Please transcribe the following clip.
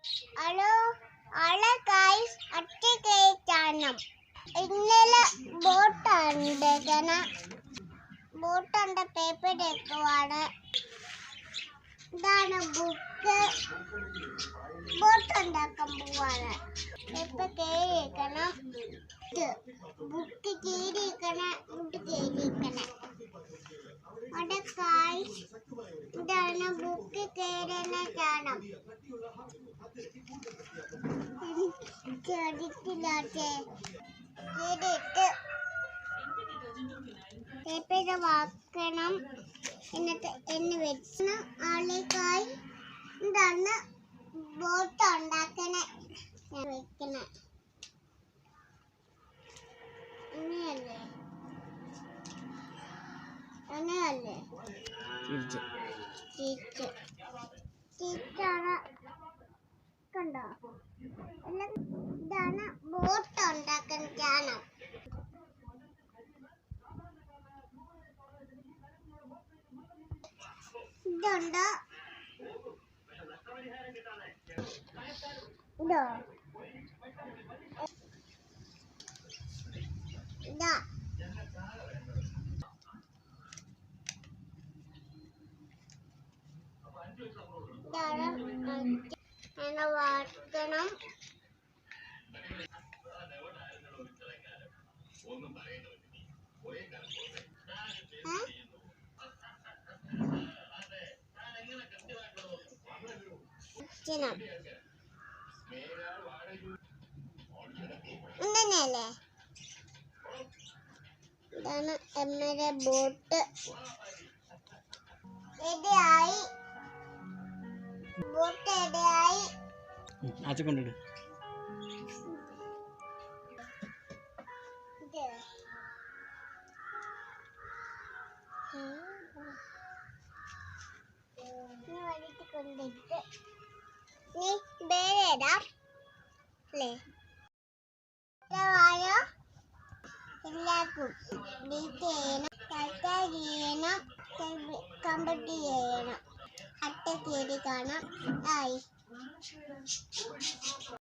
Hello hello guys അട്ടിക്കേറ്റാണ് ഇന്നലെ ബോട്ടുണ്ട് paper എടുക്കുവാണ്. ഇതാണ് book. Boat ഉണ്ടാക്കാൻ പോവാണ്. പേപ്പർ കീറിയിരിക്കണം. ബുക്ക് കീറിയിരിക്കണം. അവിടെ ഗൈസ് ഇതാണ് ബുക്ക് കീറുന്ന ചാണം. പേപ്പർ വാക്കണം. എന്നിട്ട് എന്നെ വെച്ച് ആളേക്കായി ഇതാണ് ബോട്ട് ഉണ്ടാക്കണേ. ഞാൻ വെക്കണേ അങ്ങനെയല്ലേ കണ്ടോ? ഇതാണ് ബോട്ട് ഉണ്ടാക്കാൻ ചാണം. ഇതുണ്ട്. ഇതോ ഇതാ ഇതാണ് വാട്ടണം. ഉണ്ടല്ലേ? ഇതാണ് എമ്മയുടെ ബോട്ട്. റെഡിയായി. ബോട്ട് റെഡിയായി. കൊണ്ടിട്ട് നീ വേറെ അല്ലേ എല്ലാവർക്കും ഡീറ്റ് ചെയ്യണം, സബ്സ്ക്രൈബ് ചെയ്യണം, കമന്റ് ചെയ്യണം. അട്ട കയറി കാണാം.